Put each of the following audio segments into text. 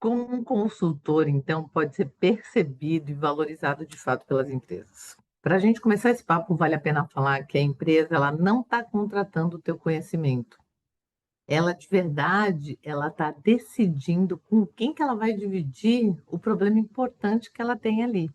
Como um consultor, então, pode ser percebido e valorizado de fato pelas empresas? Para a gente começar esse papo, vale a pena falar que a empresa ela não está contratando o teu conhecimento. Ela de verdade, ela está decidindo com quem que ela vai dividir o problema importante que ela tem ali,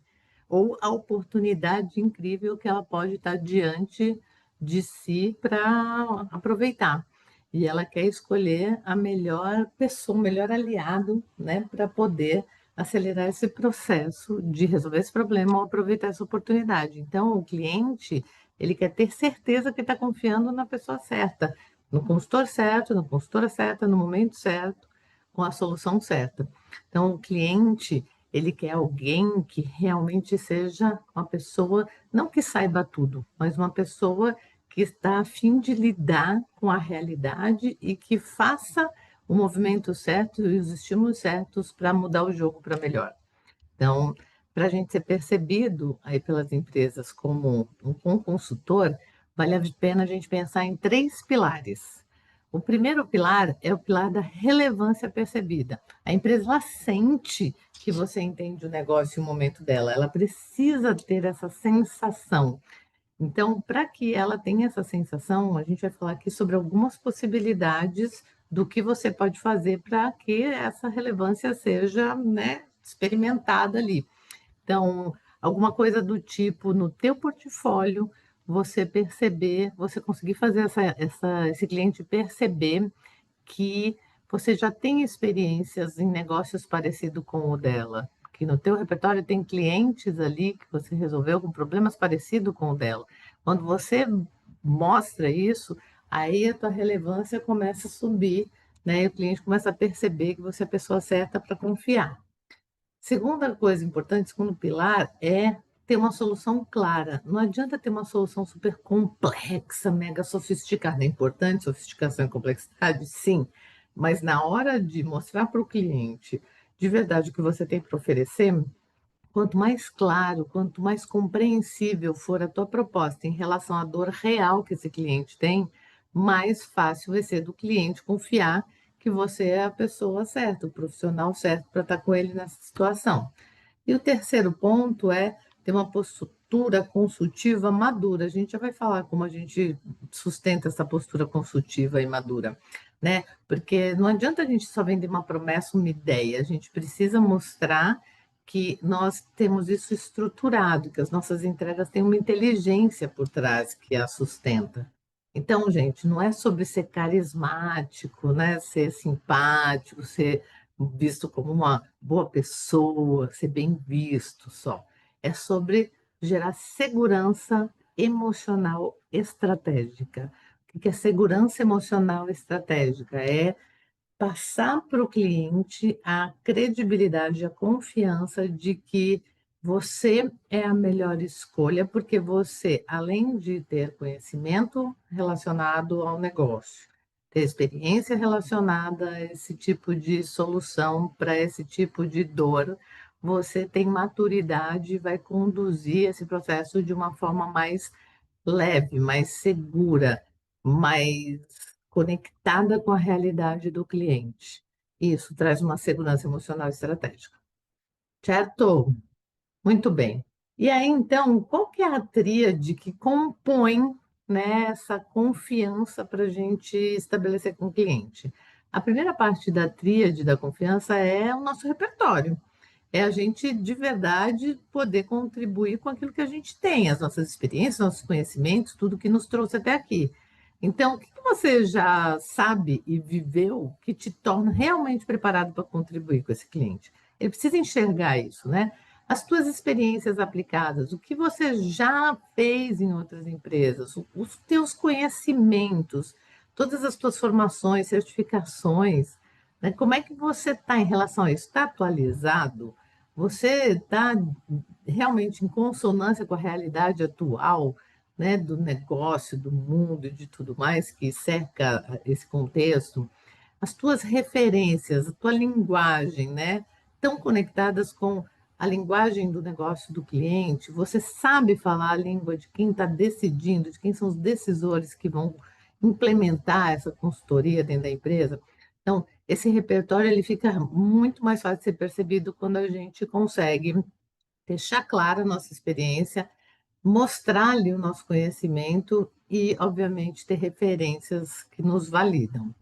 ou a oportunidade incrível que ela pode estar diante de si para aproveitar. E ela quer escolher a melhor pessoa, o melhor aliado, né, para poder acelerar esse processo de resolver esse problema ou aproveitar essa oportunidade. Então, o cliente, ele quer ter certeza que está confiando na pessoa certa, no consultor certo, na consultora certa, no momento certo, com a solução certa. Então, o cliente, ele quer alguém que realmente seja uma pessoa, não que saiba tudo, mas uma pessoa que está a fim de lidar com a realidade e que faça o movimento certo e os estímulos certos para mudar o jogo para melhor. Então, para a gente ser percebido aí pelas empresas como um consultor, vale a pena a gente pensar em três pilares. O primeiro pilar é o pilar da relevância percebida. A empresa ela sente que você entende o negócio e o momento dela, ela precisa ter essa sensação. Então, para que ela tenha essa sensação, a gente vai falar aqui sobre algumas possibilidades do que você pode fazer para que essa relevância seja, né, experimentada ali. Então, alguma coisa do tipo, no teu portfólio, você perceber, você conseguir fazer esse cliente perceber que você já tem experiências em negócios parecidos com o dela, que no teu repertório tem clientes ali que você resolveu com problemas parecidos com o dela. Quando você mostra isso, aí a tua relevância começa a subir, né? E o cliente começa a perceber que você é a pessoa certa para confiar. Segunda coisa importante, segundo pilar, é ter uma solução clara. Não adianta ter uma solução super complexa, mega sofisticada. É importante sofisticação e complexidade? Sim, mas na hora de mostrar para o cliente de verdade o que você tem para oferecer, quanto mais claro, quanto mais compreensível for a tua proposta em relação à dor real que esse cliente tem, mais fácil vai ser do cliente confiar que você é a pessoa certa, o profissional certo para estar com ele nessa situação. E o terceiro ponto é ter uma postura consultiva madura. A gente já vai falar como a gente sustenta essa postura consultiva e madura, né? Porque não adianta a gente só vender uma promessa, uma ideia. A gente precisa mostrar que nós temos isso estruturado, que as nossas entregas têm uma inteligência por trás que a sustenta. Então, gente, não é sobre ser carismático, né? Ser simpático, ser visto como uma boa pessoa, ser bem visto só. É sobre gerar segurança emocional estratégica. O que é segurança emocional estratégica? É passar para o cliente a credibilidade, a confiança de que você é a melhor escolha, porque você, além de ter conhecimento relacionado ao negócio, ter experiência relacionada a esse tipo de solução para esse tipo de dor, você tem maturidade e vai conduzir esse processo de uma forma mais leve, mais segura, mais conectada com a realidade do cliente. Isso traz uma segurança emocional estratégica. Certo? Muito bem. E aí, então, qual que é a tríade que compõe, né, essa confiança para a gente estabelecer com o cliente? A primeira parte da tríade da confiança é o nosso repertório. É a gente, de verdade, poder contribuir com aquilo que a gente tem, as nossas experiências, nossos conhecimentos, tudo que nos trouxe até aqui. Então, o que que você já sabe e viveu que te torna realmente preparado para contribuir com esse cliente? Ele precisa enxergar isso, né? As tuas experiências aplicadas, o que você já fez em outras empresas, os teus conhecimentos, todas as tuas formações, certificações, né? Como é que você está em relação a isso? Está atualizado? Você está realmente em consonância com a realidade atual, né, do negócio, do mundo e de tudo mais que cerca esse contexto? As tuas referências, a tua linguagem, né, estão conectadas com a linguagem do negócio do cliente? Você sabe falar a língua de quem está decidindo, de quem são os decisores que vão implementar essa consultoria dentro da empresa? Então, esse repertório ele fica muito mais fácil de ser percebido quando a gente consegue deixar clara a nossa experiência, mostrar ali o nosso conhecimento e, obviamente, ter referências que nos validam.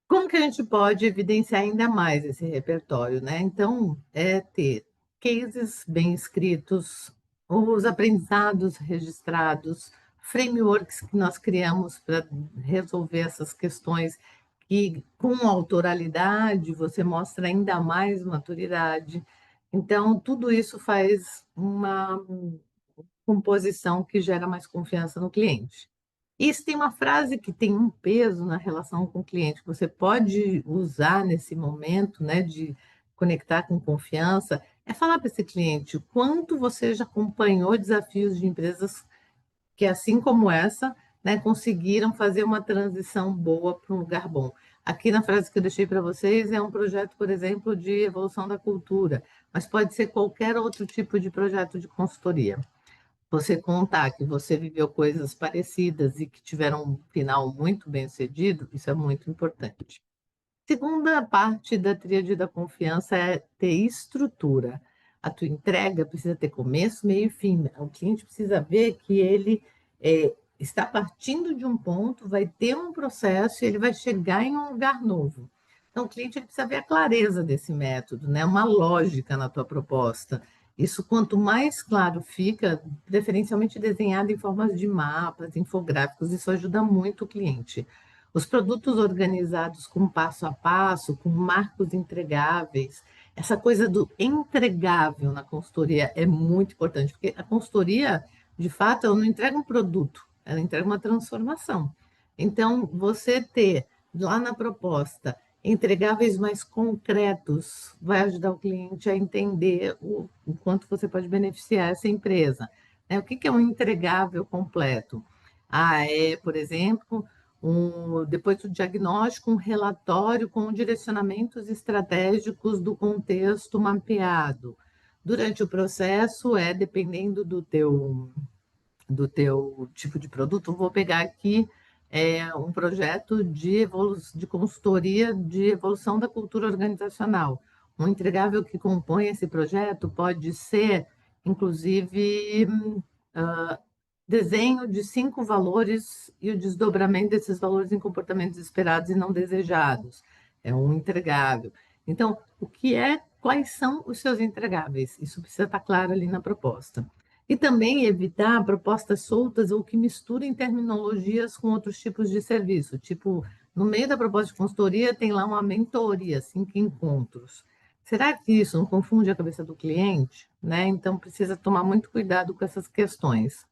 Como que a gente pode evidenciar ainda mais esse repertório, né? Então, é ter cases bem escritos, os aprendizados registrados, frameworks que nós criamos para resolver essas questões que, com autoralidade, você mostra ainda mais maturidade. Então, tudo isso faz uma composição que gera mais confiança no cliente. E se tem uma frase que tem um peso na relação com o cliente, que você pode usar nesse momento, né, de conectar com confiança, é falar para esse cliente o quanto você já acompanhou desafios de empresas que, assim como essa, né, conseguiram fazer uma transição boa para um lugar bom. Aqui na frase que eu deixei para vocês é um projeto, por exemplo, de evolução da cultura, mas pode ser qualquer outro tipo de projeto de consultoria. Você contar que você viveu coisas parecidas e que tiveram um final muito bem-sucedido, isso é muito importante. Segunda parte da tríade da confiança é ter estrutura. A tua entrega precisa ter começo, meio e fim. O cliente precisa ver que ele está partindo de um ponto, vai ter um processo e ele vai chegar em um lugar novo. Então, o cliente ele precisa ver a clareza desse método, né? Uma lógica na tua proposta. Isso, quanto mais claro fica, preferencialmente desenhado em formas de mapas, infográficos, isso ajuda muito o cliente. Os produtos organizados com passo a passo, com marcos entregáveis, essa coisa do entregável na consultoria é muito importante, porque a consultoria, de fato, ela não entrega um produto, ela entrega uma transformação. Então, você ter lá na proposta entregáveis mais concretos vai ajudar o cliente a entender o quanto você pode beneficiar essa empresa. Né? O que que é um entregável completo? Ah, é, por exemplo, depois do diagnóstico, um relatório com direcionamentos estratégicos do contexto mapeado. Durante o processo, dependendo do teu tipo de produto, vou pegar aqui um projeto de consultoria de evolução da cultura organizacional. Um entregável que compõe esse projeto pode ser, inclusive, ah, desenho de 5 valores e o desdobramento desses valores em comportamentos esperados e não desejados. É um entregável. Então, quais são os seus entregáveis? Isso precisa estar claro ali na proposta. E também evitar propostas soltas ou que misturem terminologias com outros tipos de serviço. Tipo, no meio da proposta de consultoria tem lá uma mentoria, 5 encontros. Será que isso não confunde a cabeça do cliente? Né? Então, precisa tomar muito cuidado com essas questões.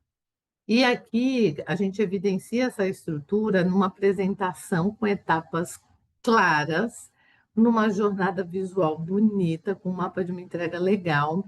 E aqui a gente evidencia essa estrutura numa apresentação com etapas claras, numa jornada visual bonita, com um mapa de uma entrega legal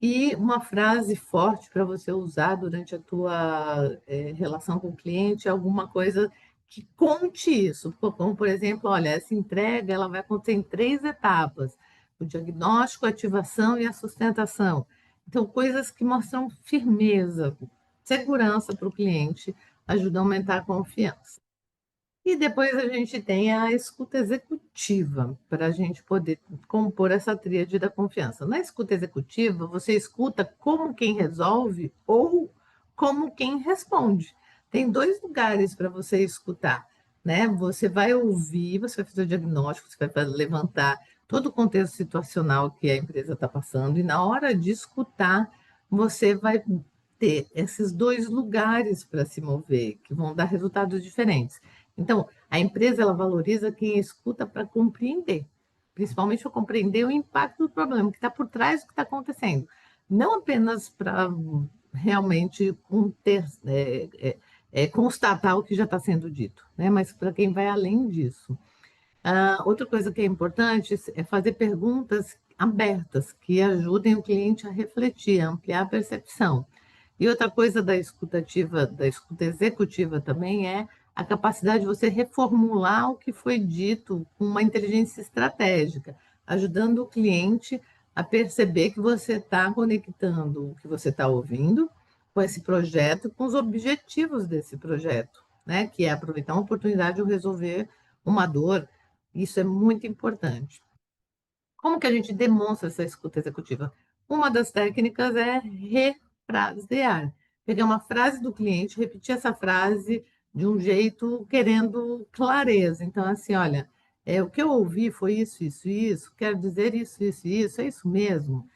e uma frase forte para você usar durante a tua relação com o cliente, alguma coisa que conte isso. Como, por exemplo, olha, essa entrega ela vai acontecer em 3 etapas: o diagnóstico, a ativação e a sustentação. Então, coisas que mostram firmeza, segurança para o cliente, ajudam a aumentar a confiança. E depois a gente tem a escuta executiva, para a gente poder compor essa tríade da confiança. Na escuta executiva, você escuta como quem resolve ou como quem responde. Tem 2 lugares para você escutar, né? Você vai ouvir, você vai fazer o diagnóstico, você vai levantar todo o contexto situacional que a empresa está passando, e na hora de escutar, você vai ter esses 2 lugares para se mover, que vão dar resultados diferentes. Então, a empresa ela valoriza quem escuta para compreender, principalmente para compreender o impacto do problema que está por trás do que está acontecendo, não apenas para realmente constatar o que já está sendo dito, né? Mas para quem vai além disso. Outra coisa que é importante é fazer perguntas abertas que ajudem o cliente a refletir, a ampliar a percepção. E outra coisa da escuta executiva também é a capacidade de você reformular o que foi dito com uma inteligência estratégica, ajudando o cliente a perceber que você está conectando o que você está ouvindo com esse projeto, com os objetivos desse projeto, né? Que é aproveitar uma oportunidade de resolver uma dor, Isso é muito importante. Como que a gente demonstra essa escuta executiva? Uma das técnicas é refrasear. Pegar uma frase do cliente, repetir essa frase de um jeito querendo clareza. Então, assim, olha, o que eu ouvi foi isso, isso, isso, quero dizer isso, isso, isso, é isso mesmo.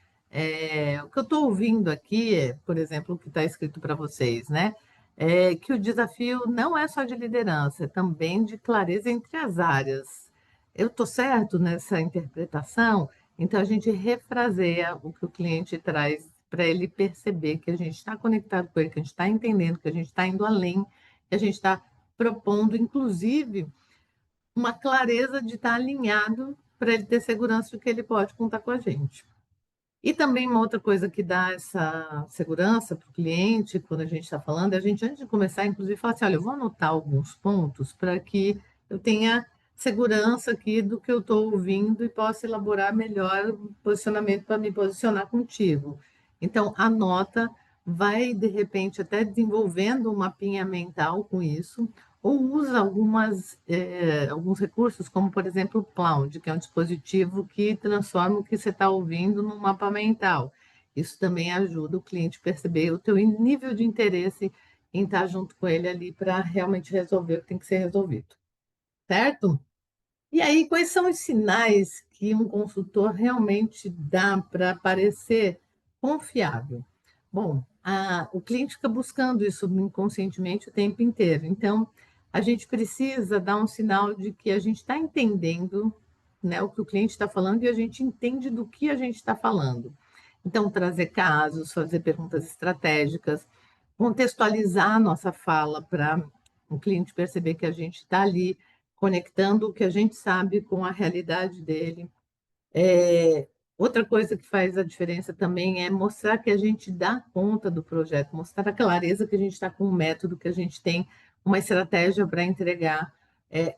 O que eu estou ouvindo aqui, por exemplo, o que está escrito para vocês, né? É que o desafio não é só de liderança, é também de clareza entre as áreas. Eu estou certo nessa interpretação? Então, a gente refraseia o que o cliente traz para ele perceber que a gente está conectado com ele, que a gente está entendendo, que a gente está indo além, que a gente está propondo, inclusive, uma clareza de estar alinhado para ele ter segurança de que ele pode contar com a gente. E também uma outra coisa que dá essa segurança para o cliente, quando a gente está falando, é a gente, antes de começar, inclusive, falar assim, olha, eu vou anotar alguns pontos para que eu tenha segurança aqui do que eu estou ouvindo e possa elaborar melhor o posicionamento para me posicionar contigo. Então, anota, vai, de repente, até desenvolvendo um mapinha mental com isso, ou usa alguns recursos, como, por exemplo, o Cloud, que é um dispositivo que transforma o que você está ouvindo num mapa mental. Isso também ajuda o cliente a perceber o teu nível de interesse em estar junto com ele ali para realmente resolver o que tem que ser resolvido, certo? E aí, quais são os sinais que um consultor realmente dá para parecer confiável? Bom, o cliente fica buscando isso inconscientemente o tempo inteiro. Então, a gente precisa dar um sinal de que a gente está entendendo, né, o que o cliente está falando e a gente entende do que a gente está falando. Então, trazer casos, fazer perguntas estratégicas, contextualizar a nossa fala para o cliente perceber que a gente está ali conectando o que a gente sabe com a realidade dele. Outra coisa que faz a diferença também é mostrar que a gente dá conta do projeto, mostrar a clareza que a gente está com um método, que a gente tem uma estratégia para entregar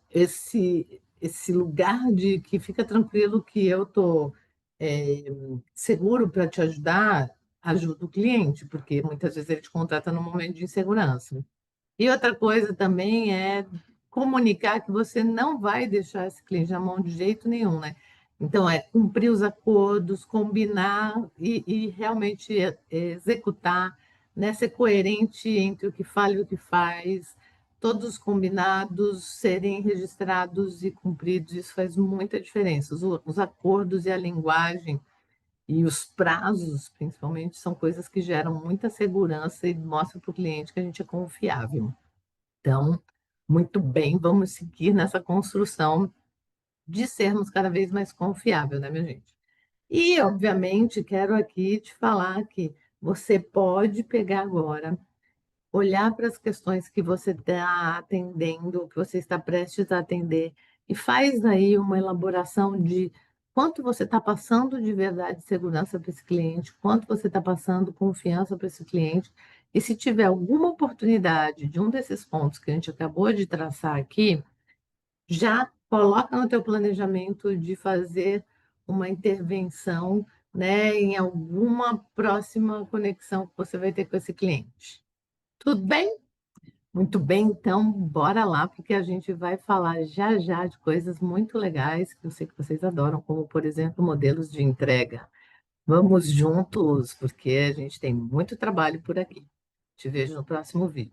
esse lugar de que fica tranquilo que eu estou seguro para te ajudar, ajuda o cliente, porque muitas vezes ele te contrata num momento de insegurança. E outra coisa também é comunicar que você não vai deixar esse cliente na mão de jeito nenhum, né? Então, é cumprir os acordos, combinar e realmente executar, né? Ser coerente entre o que fala e o que faz, todos os combinados serem registrados e cumpridos, isso faz muita diferença. Os acordos e a linguagem e os prazos, principalmente, são coisas que geram muita segurança e mostram para o cliente que a gente é confiável. Então, muito bem, vamos seguir nessa construção de sermos cada vez mais confiável, né, minha gente? E, obviamente, quero aqui te falar que você pode pegar agora, olhar para as questões que você está atendendo, que você está prestes a atender, e faz aí uma elaboração de quanto você está passando de verdade de segurança para esse cliente, quanto você está passando confiança para esse cliente, e se tiver alguma oportunidade de um desses pontos que a gente acabou de traçar aqui, já coloca no teu planejamento de fazer uma intervenção, né, em alguma próxima conexão que você vai ter com esse cliente. Tudo bem? Muito bem, então bora lá, porque a gente vai falar já já de coisas muito legais que eu sei que vocês adoram, como por exemplo, modelos de entrega. Vamos juntos, porque a gente tem muito trabalho por aqui. Te vejo no próximo vídeo.